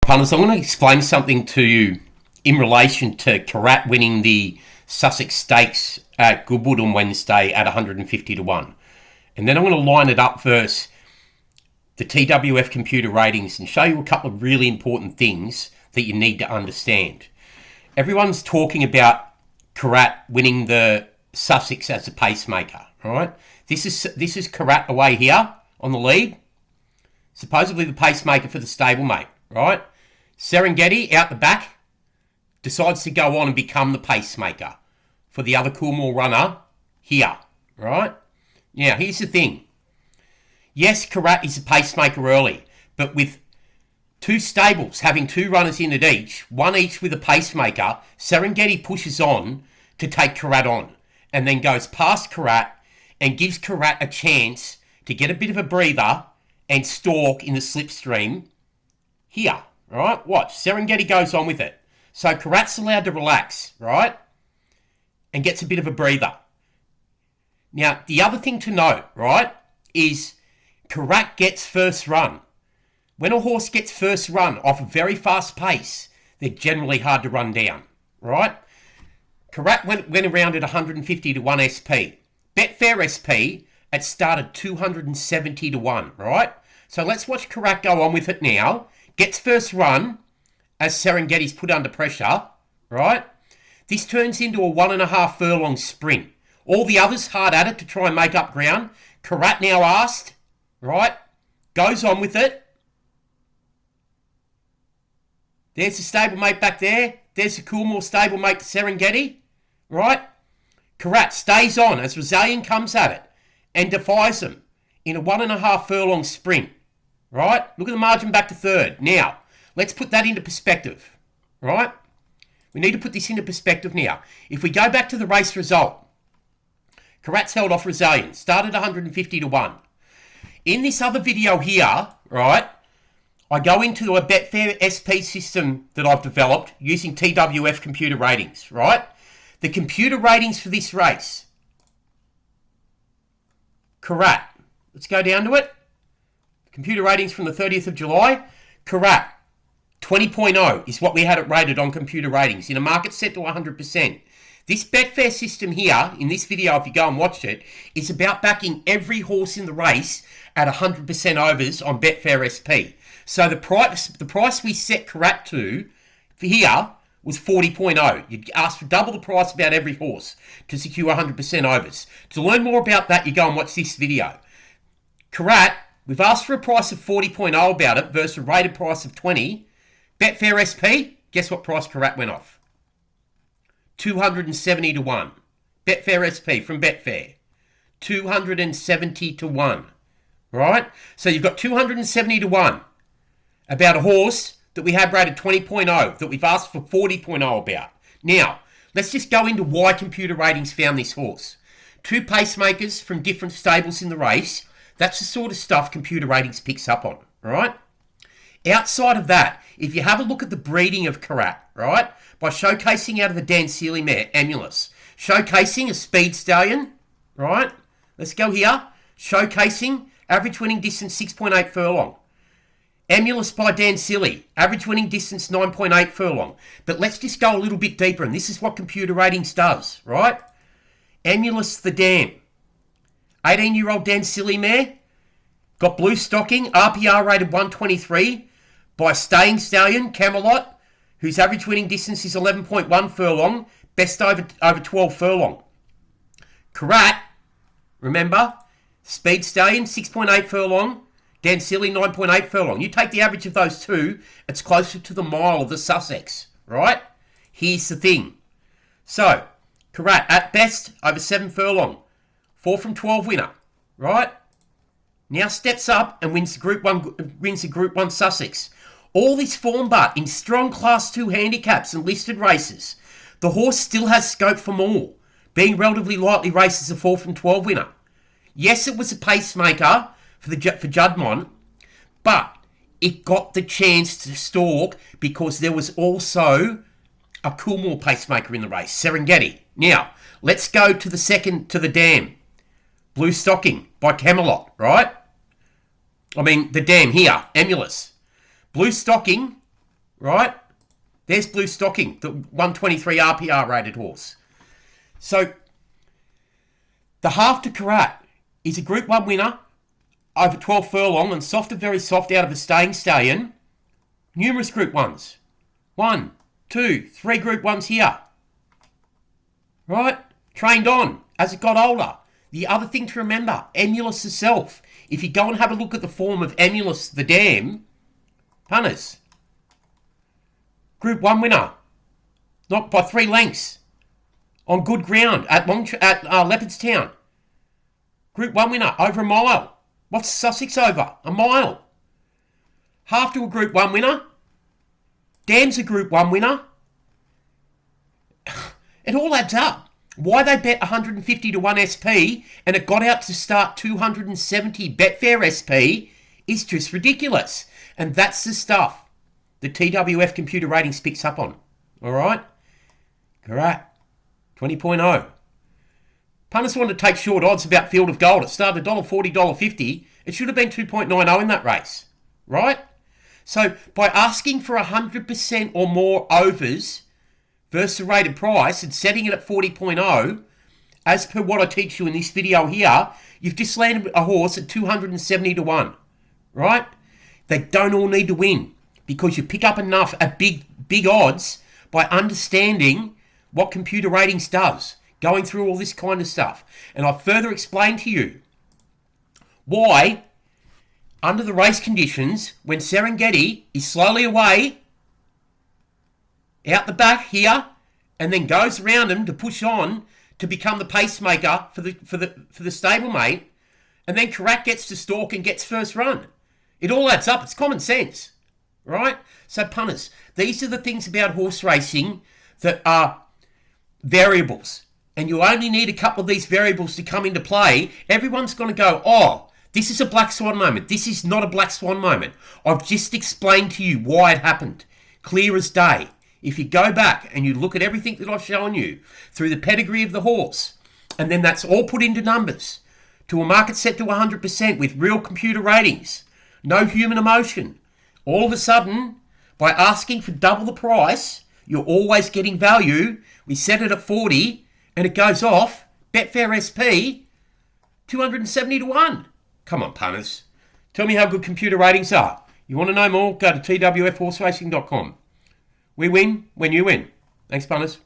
punters, I'm going to explain something to you in relation to Qirat winning the Sussex Stakes at Goodwood on Wednesday at 150 to 1. And then I'm going to line it up versus the TWF computer ratings and show you a couple of really important things that you need to understand. Everyone's talking about Qirat winning the Sussex as a pacemaker, all right? This is Qirat away here on the lead. Supposedly the pacemaker for the stablemate, right? Serengeti out the back decides to go on and become the pacemaker for the other Coolmore runner here, right? Now, here's the thing. Yes, Qirat is a pacemaker early, but with two stables having two runners in at each, one each with a pacemaker, Serengeti pushes on to take Qirat on and then goes past Qirat and gives Qirat a chance to get a bit of a breather and stalk in the slipstream here, right? Watch, Serengeti goes on with it. So Qirat's allowed to relax, right? And gets a bit of a breather. Now, the other thing to note, right, is Qirat gets first run. When a horse gets first run off a very fast pace, they're generally hard to run down, right? Qirat went around at 150 to 1 SP. Betfair SP, it started 270 to 1, right? So let's watch Qirat go on with it now. Gets first run as Serengeti's put under pressure, right? This turns into a 1.5 furlong sprint. All the others hard at it to try and make up ground. Qirat now asked, right? Goes on with it. There's the stablemate back there. There's the Coolmore stablemate, Serengeti, right? Qirat stays on as Rosalien comes at it and defies them in a 1.5 furlong sprint, right? Look at the margin back to third. Now, let's put that into perspective, right? We need to put this into perspective now. If we go back to the race result, Qirat's held off Rosalien, started 150 to 1. In this other video here, right, I go into a Betfair SP system that I've developed using TWF computer ratings, right? The computer ratings for this race. Qirat. Let's go down to it. Computer ratings from the 30th of July. Qirat. 20.0 is what we had it rated on computer ratings in a market set to 100%. This Betfair system here, in this video, if you go and watch it, is about backing every horse in the race at 100% overs on Betfair SP. So the price we set Qirat to for here was 40.0. You'd ask for double the price about every horse to secure 100% overs. To learn more about that, you go and watch this video. Qirat, we've asked for a price of 40.0 about it versus a rated price of 20. Betfair SP, guess what price Qirat went off? 270 to 1. Betfair SP from Betfair. 270 to 1. Right? So you've got 270 to 1 about a horse that we have rated 20.0 that we've asked for 40.0 about. Now, let's just go into why computer ratings found this horse. Two pacemakers from different stables in the race. That's the sort of stuff computer ratings picks up on. Right? Outside of that, if you have a look at the breeding of Qirat, right, by showcasing out of the Dansili mare, Emulous, showcasing a speed stallion, right, let's go here, showcasing average winning distance 6.8 furlong. Emulous by Dansili, average winning distance 9.8 furlong. But let's just go a little bit deeper, and this is what computer ratings does, right? Emulous the dam, 18-year-old Dansili mare, got blue stocking, RPR rated 123 by staying stallion, Camelot, whose average winning distance is 11.1 furlong, best over 12 furlong. Qirat, remember, speed stallion, 6.8 furlong, Dansili, 9.8 furlong. You take the average of those two, it's closer to the mile of the Sussex, right? Here's the thing. So, Qirat, at best, over 7 furlong, 4 from 12 winner, right? Now steps up and wins the Group 1 Sussex. All this form, but in strong Class 2 handicaps and listed races, the horse still has scope for more, being relatively lightly raced as a 4 from 12 winner. Yes, it was a pacemaker for Juddmonte, but it got the chance to stalk because there was also a Coolmore pacemaker in the race, Serengeti. Now, let's go to the dam. Blue Stocking by Camelot, right? I mean, the dam here, Emulous. Blue Stocking, right? There's Blue Stocking, the 123 RPR rated horse. So, the half to Qirat is a Group 1 winner over 12 furlong and soft and very soft out of a staying stallion. Numerous Group 1s. 1, 2, 3 Group 1s here. Right? Trained on as it got older. The other thing to remember, Emulous herself. If you go and have a look at the form of Emulous the dam, punters, Group 1 winner, not by 3 lengths, on good ground at Leopardstown. Group 1 winner, over a mile. What's Sussex over? A mile. Half to a Group 1 winner. Dam's a Group 1 winner. It all adds up. Why they bet 150 to 1 SP and it got out to start 270 Betfair SP is just ridiculous. And that's the stuff the TWF computer ratings picks up on. Alright? Qirat, 20.0. Punters wanted to take short odds about Field of Gold. It started $1.40, $1.50. It should have been 2.90 in that race. Right? So, by asking for 100% or more overs versus the rated price and setting it at 40.0, as per what I teach you in this video here, you've just landed a horse at 270 to 1. Right? They don't all need to win because you pick up enough at big odds by understanding what computer ratings does, going through all this kind of stuff. And I've further explained to you why, under the race conditions, when Serengeti is slowly away, out the back here, and then goes around him to push on to become the pacemaker for the stablemate, and then Qirat gets to stalk and gets first run. It all adds up. It's common sense, right? So punters, these are the things about horse racing that are variables. And you only need a couple of these variables to come into play. Everyone's going to go, oh, this is a black swan moment. This is not a black swan moment. I've just explained to you why it happened. Clear as day. If you go back and you look at everything that I've shown you through the pedigree of the horse, and then that's all put into numbers to a market set to 100% with real computer ratings, no human emotion, all of a sudden, by asking for double the price, you're always getting value. We set it at 40 and it goes off. Betfair SP, 270 to 1. Come on, punters. Tell me how good computer ratings are. You want to know more? Go to twfhorseracing.com. We win when you win. Thanks, punters.